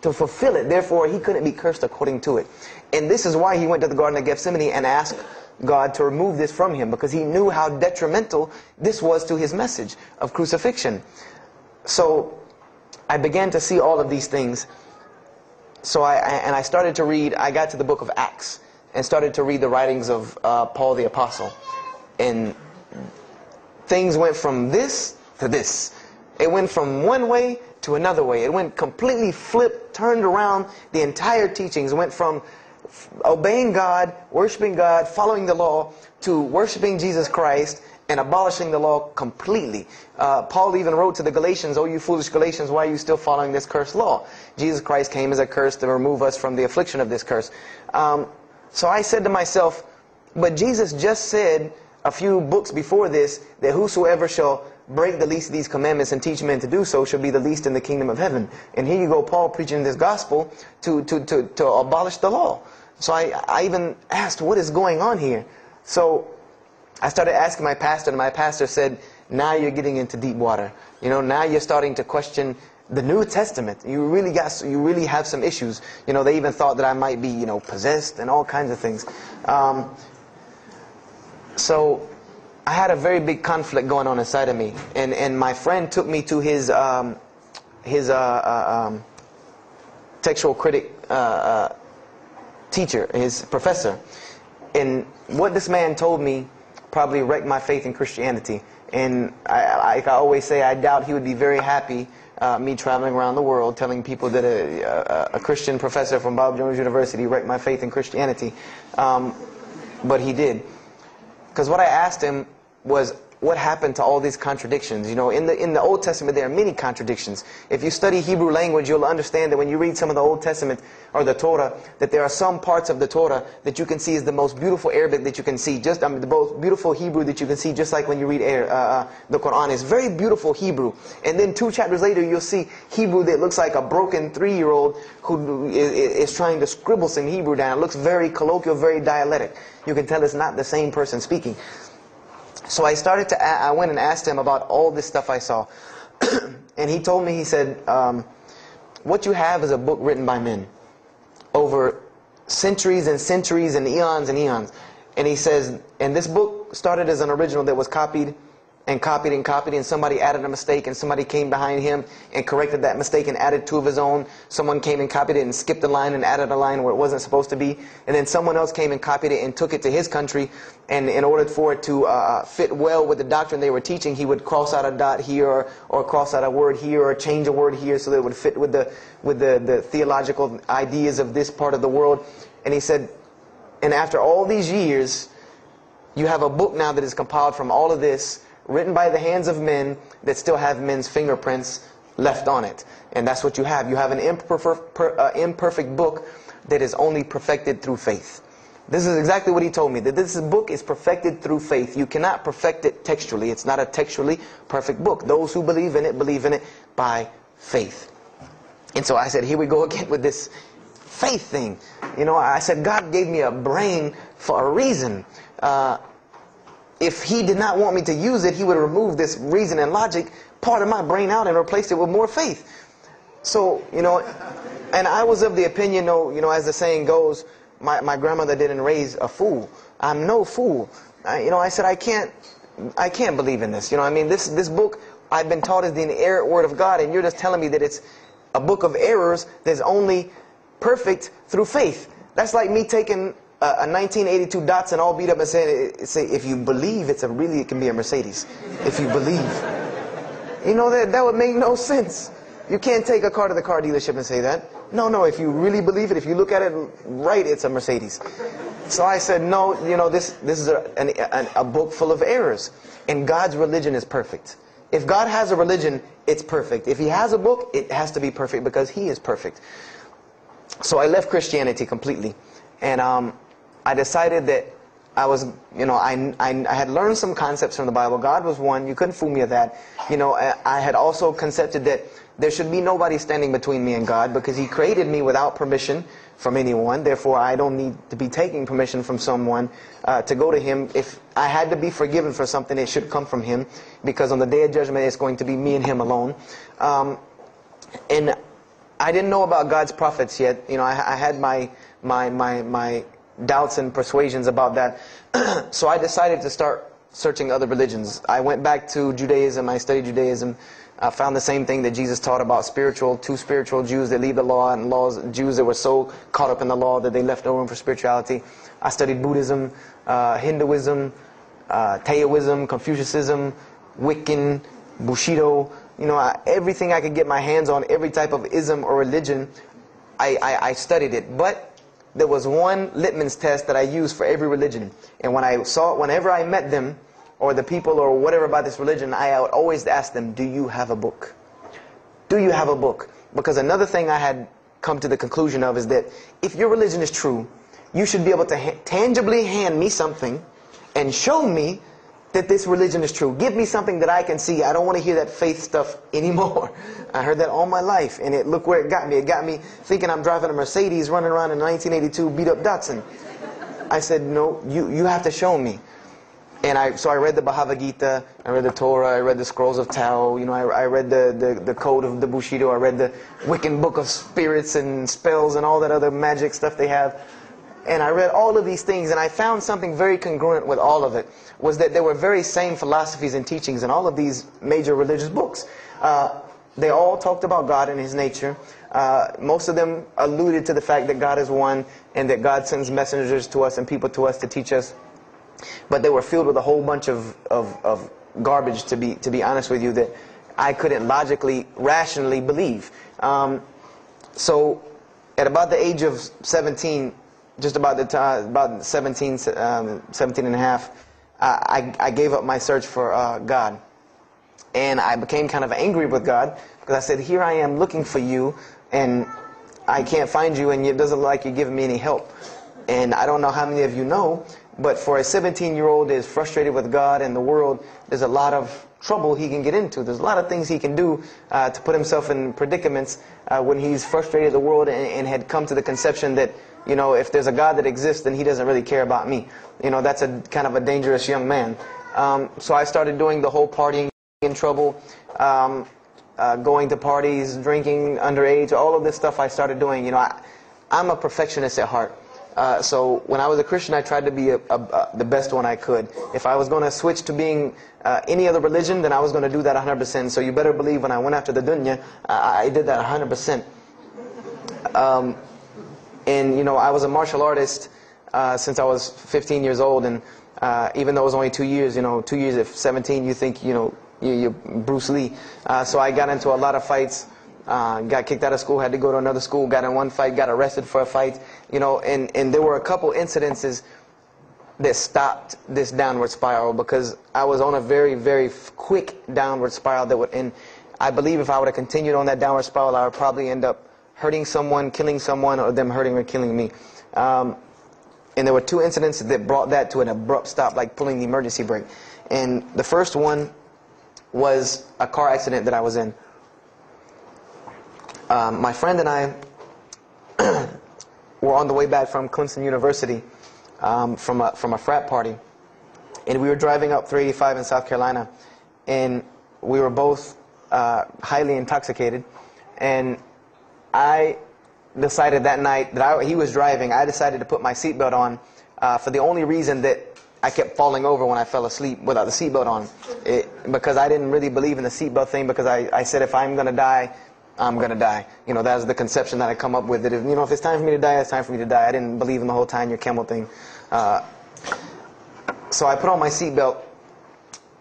to fulfill it. Therefore, he couldn't be cursed according to it. And this is why he went to the Garden of Gethsemane and asked God to remove this from him, because he knew how detrimental this was to his message of crucifixion. So I began to see all of these things. So I started to read. I got to the book of Acts and started to read the writings of Paul the Apostle. And things went from this to this. It went from one way to another way. It went completely flipped, turned around. The entire teachings went from obeying God, worshiping God, following the law, to worshiping Jesus Christ and abolishing the law completely. Paul even wrote to the Galatians, "Oh, you foolish Galatians, why are you still following this cursed law?" Jesus Christ came as a curse to remove us from the affliction of this curse. So I said to myself, but Jesus just said a few books before this that whosoever shall break the least of these commandments and teach men to do so shall be the least in the kingdom of heaven. And here you go, Paul preaching this gospel to abolish the law. So I even asked, what is going on here? So I started asking my pastor, and my pastor said, now you're getting into deep water. You know, now you're starting to question the New Testament. You really have some issues. You know, they even thought that I might be, you know, possessed and all kinds of things. So I had a very big conflict going on inside of me, and my friend took me to his textual critic teacher, his professor, and what this man told me probably wrecked my faith in Christianity. And I always say, I doubt he would be very happy me traveling around the world telling people that a Christian professor from Bob Jones University wrecked my faith in Christianity, but he did. Because what I asked him was, what happened to all these contradictions? You know, in the Old Testament there are many contradictions. If you study Hebrew language, you'll understand that when you read some of the Old Testament or the Torah, that there are some parts of the Torah that you can see is the most beautiful Arabic that you can see, the most beautiful Hebrew that you can see, just like when you read the Quran. It's very beautiful Hebrew. And then 2 chapters later, you'll see Hebrew that looks like a broken 3-year-old who is trying to scribble some Hebrew down. It looks very colloquial, very dialectic. You can tell it's not the same person speaking. So I went and asked him about all this stuff I saw. And he told me, he said, what you have is a book written by men over centuries and centuries and eons and eons. And he says, and this book started as an original that was copied and copied and copied, and somebody added a mistake, and somebody came behind him and corrected that mistake and added 2 of his own. Someone came and copied it and skipped a line and added a line where it wasn't supposed to be. And then someone else came and copied it and took it to his country, and in order for it to fit well with the doctrine they were teaching, he would cross out a dot here or cross out a word here or change a word here so that it would fit with the theological ideas of this part of the world. And he said, and after all these years, you have a book now that is compiled from all of this, written by the hands of men that still have men's fingerprints left on it. And that's what you have. You have an imperfect book that is only perfected through faith. This is exactly what he told me, that this book is perfected through faith. You cannot perfect it textually. It's not a textually perfect book. Those who believe in it by faith. And so I said, here we go again with this faith thing. You know, I said, God gave me a brain for a reason. If he did not want me to use it, he would remove this reason and logic part of my brain out and replace it with more faith. So, you know, and I was of the opinion, you know, as the saying goes, my grandmother didn't raise a fool. I'm no fool. You know, I said, I can't believe in this. You know, I mean, this book I've been taught is the inerrant word of God, and you're just telling me that it's a book of errors that's only perfect through faith. That's like me taking a 1982 Datsun all beat up and say, if you believe it can be a Mercedes. If you believe. You know, that would make no sense. You can't take a car to the car dealership and say that. No, if you really believe it, if you look at it right, it's a Mercedes. So I said, no, you know, this is a book full of errors. And God's religion is perfect. If God has a religion, it's perfect. If he has a book, it has to be perfect because he is perfect. So I left Christianity completely. And I decided that I was, you know, I had learned some concepts from the Bible. God was one. You couldn't fool me of that. You know, I had also concepted that there should be nobody standing between me and God because he created me without permission from anyone. Therefore, I don't need to be taking permission from someone to go to him. If I had to be forgiven for something, it should come from him because on the day of judgment, it's going to be me and him alone. And I didn't know about God's prophets yet. You know, I had my doubts and persuasions about that. So I decided to start searching other religions. I went back to Judaism. I studied Judaism. I found the same thing that Jesus taught about two spiritual Jews that leave the law, and Jews that were so caught up in the law that they left no room for spirituality. I studied Buddhism, Hinduism, Taoism, Confucianism, Wiccan, Bushido. You know, everything I could get my hands on, every type of ism or religion, I studied it. But there was one litmus test that I used for every religion. And whenever I met them, or the people or whatever about this religion, I would always ask them, do you have a book? Do you have a book? Because another thing I had come to the conclusion of is that if your religion is true, you should be able to tangibly hand me something and show me that this religion is true. Give me something that I can see. I don't want to hear that faith stuff anymore. I heard that all my life, and look where it got me. It got me thinking I'm driving a Mercedes running around in a 1982 beat-up Datsun. I said, no, you have to show me. And so I read the Bhagavad Gita, I read the Torah, I read the Scrolls of Tao, you know, I read the Code of the Bushido, I read the Wiccan Book of Spirits and Spells and all that other magic stuff they have. And I read all of these things, and I found something very congruent with all of it, was that there were very same philosophies and teachings in all of these major religious books. They all talked about God and His nature. Most of them alluded to the fact that God is one, and that God sends messengers to us and people to us to teach us. But they were filled with a whole bunch of garbage, to be honest with you, that I couldn't logically, rationally believe. So at about the age of 17, just about the time, about 17 and a half, I gave up my search for God. And I became kind of angry with God, because I said, here I am looking for you, and I can't find you, and it doesn't look like you're giving me any help. And I don't know how many of you know, but for a 17-year-old that is frustrated with God and the world, there's a lot of trouble he can get into. There's a lot of things he can do to put himself in predicaments when he's frustrated with the world and had come to the conception that, you know, if there's a God that exists, then He doesn't really care about me. You know, that's a kind of a dangerous young man. So I started doing the whole partying in trouble, going to parties, drinking underage, all of this stuff I started doing. You know, I'm a perfectionist at heart. So when I was a Christian, I tried to be the best one I could. If I was going to switch to being any other religion, then I was going to do that 100%. So you better believe when I went after the dunya, I did that 100%. And, you know, I was a martial artist since I was 15 years old. And even though it was only 2 years, you know, 2 years at 17, you think, you know, you're Bruce Lee. So I got into a lot of fights. Got kicked out of school, had to go to another school, got in one fight, got arrested for a fight, you know, and there were a couple incidences that stopped this downward spiral, because I was on a very, very quick downward spiral that would, and I believe if I would have continued on that downward spiral, I would probably end up hurting someone, killing someone, or them hurting or killing me. And there were two incidents that brought that to an abrupt stop, like pulling the emergency brake. And the first one was a car accident that I was in. My friend and I were on the way back from Clemson University from a frat party, and we were driving up 385 in South Carolina, and we were both highly intoxicated, and I decided that night that he was driving, I decided to put my seatbelt on for the only reason that I kept falling over when I fell asleep without the seatbelt on, because I didn't really believe in the seatbelt thing, because I said if I'm going to die, I'm going to die. You know, that was the conception that I come up with, that if, you know, if it's time for me to die, it's time for me to die. I didn't believe in the whole tying your camel thing. So I put on my seatbelt,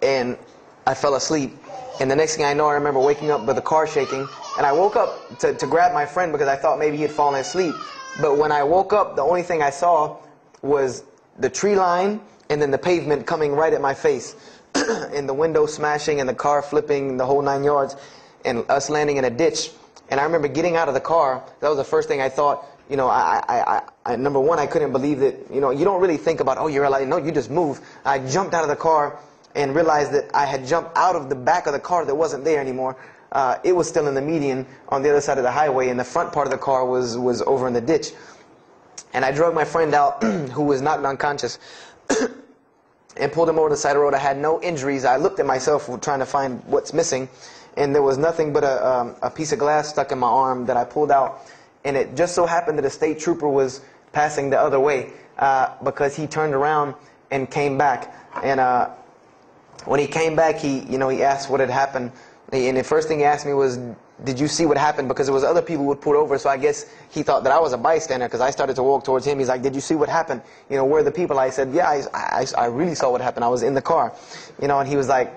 and I fell asleep. And the next thing I know, I remember waking up with the car shaking. And I woke up to grab my friend, because I thought maybe he had fallen asleep. But when I woke up, the only thing I saw was the tree line and then the pavement coming right at my face. And the window smashing and the car flipping, the whole 9 yards. And us landing in a ditch. And I remember getting out of the car. That was the first thing I thought. You know, number one, I couldn't believe that, you know, you don't really think about, oh, you're alive. No, you just move. I jumped out of the car and realized that I had jumped out of the back of the car that wasn't there anymore. It was still in the median on the other side of the highway, and the front part of the car was over in the ditch. And I drug my friend out, who was knocked unconscious, and pulled him over the side of the road. I had no injuries. I looked at myself trying to find what's missing. and there was nothing but a piece of glass stuck in my arm that I pulled out. And it just so happened that a state trooper was passing the other way because he turned around and came back. And when he came back, he asked what had happened. And the first thing he asked me was, did you see what happened? Because there was other people who would pull over, so I guess he thought that I was a bystander because I started to walk towards him. He's like, did you see what happened? Where are the people? I said, yeah, I really saw what happened. I was in the car. And he was like,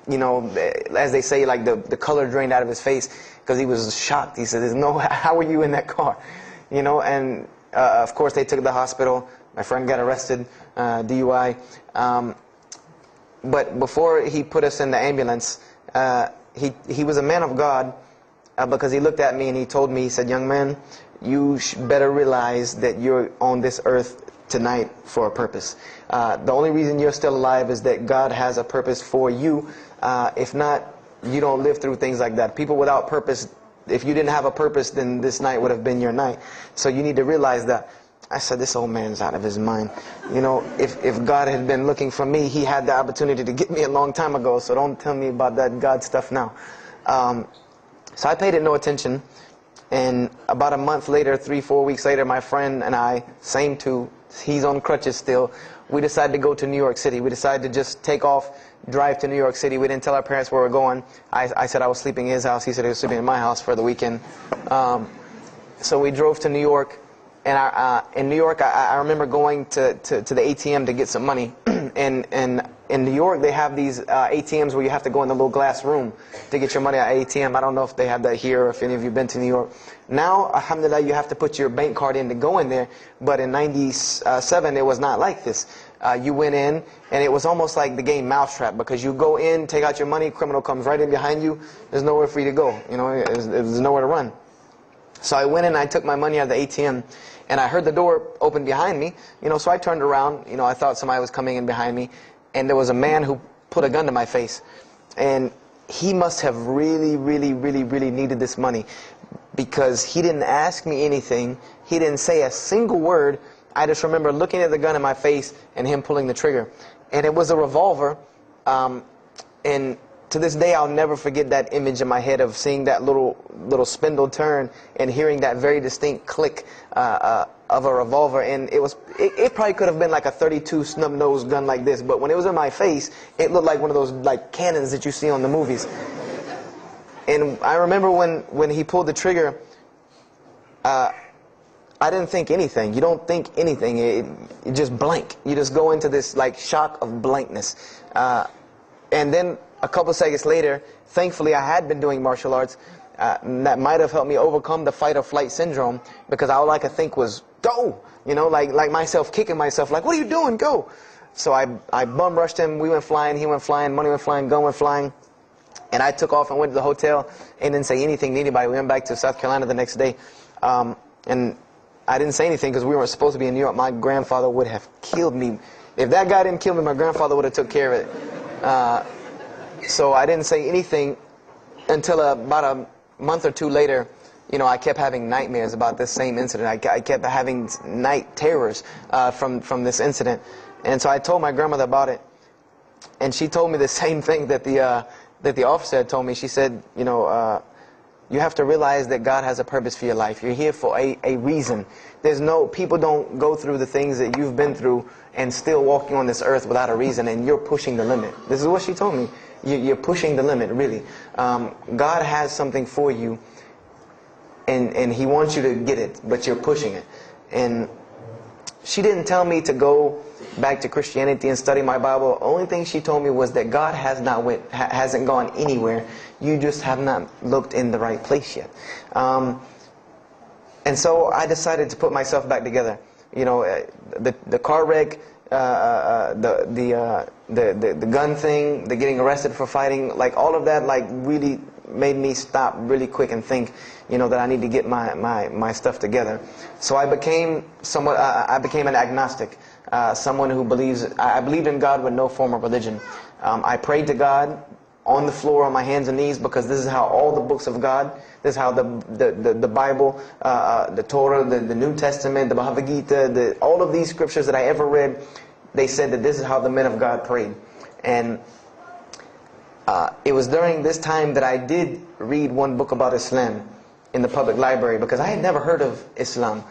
as they say, like the color drained out of his face because he was shocked. He said, how were you in that car? And of course they took the hospital. My friend got arrested, DUI. But before he put us in the ambulance, he was a man of God because he looked at me and he told me, he said, young man, you better realize that you're on this earth tonight for a purpose. The only reason you're still alive is that God has a purpose for you. If not, you don't live through things like that. People without purpose, if you didn't have a purpose, then this night would have been your night. So you need to realize that. I said, this old man's out of his mind. If God had been looking for me, he had the opportunity to get me a long time ago. So don't tell me about that God stuff now. So I paid it no attention. And about a month later, 3-4 weeks later, my friend and I, same two, he's on crutches still, we decided to go to New York City. We decided to just take off, drive to New York City. We didn't tell our parents where we were going. I said I was sleeping in his house. He said he was sleeping in my house for the weekend. So we drove to New York. And in New York, I remember going to the ATM to get some money. And in New York, they have these ATMs where you have to go in the little glass room to get your money at ATM. I don't know if they have that here or if any of you have been to New York. Now, alhamdulillah, you have to put your bank card in to go in there. But in 97, it was not like this. You went in, and it was almost like the game Mousetrap, because you go in, take out your money, criminal comes right in behind you. There's nowhere for you to go. There's nowhere to run. So I went in, I took my money out of the ATM, and I heard the door open behind me. So I turned around. I thought somebody was coming in behind me, and there was a man who put a gun to my face. And he must have really, really, really, really needed this money, because he didn't ask me anything. He didn't say a single word. I just remember looking at the gun in my face and him pulling the trigger. And it was a revolver. And to this day, I'll never forget that image in my head of seeing that little spindle turn and hearing that very distinct click of a revolver. And it probably could have been like a 32 snub-nosed gun like this, but when it was in my face, it looked like one of those like cannons that you see on the movies. And I remember when he pulled the trigger, I didn't think anything. You don't think anything. You just blank. You just go into this like shock of blankness. And then a couple seconds later, thankfully I had been doing martial arts. That might have helped me overcome the fight or flight syndrome, because all I could think was, go! Like myself kicking myself, like, what are you doing? Go! So I bum rushed him. We went flying. He went flying. Money went flying. Gun went flying. And I took off and went to the hotel and didn't say anything to anybody. We went back to South Carolina the next day. And I didn't say anything because we weren't supposed to be in New York. My grandfather would have killed me. If that guy didn't kill me, my grandfather would have took care of it. So I didn't say anything until about a month or two later. I kept having nightmares about this same incident. I kept having night terrors from this incident. And so I told my grandmother about it. And she told me the same thing that the officer had told me. She said, you have to realize that God has a purpose for your life. You're here for a reason. People don't go through the things that you've been through and still walking on this earth without a reason, and you're pushing the limit. This is what she told me. You're pushing the limit, really. God has something for you, and He wants you to get it, but you're pushing it. And she didn't tell me to go back to Christianity and study my Bible. The only thing she told me was that God hasn't gone anywhere. You just have not looked in the right place yet. And so I decided to put myself back together. The car wreck, the gun thing, the getting arrested for fighting, like all of that, like really made me stop really quick and think, that I need to get my stuff together. So I became an agnostic, someone who I believed in God with no form of religion. I prayed to God on the floor on my hands and knees, because this is how all the books of God, this is how the Bible, the Torah, the New Testament, the Bhagavad Gita, all of these scriptures that I ever read, they said that this is how the men of God prayed. And It was during this time that I did read one book about Islam in the public library, because I had never heard of Islam.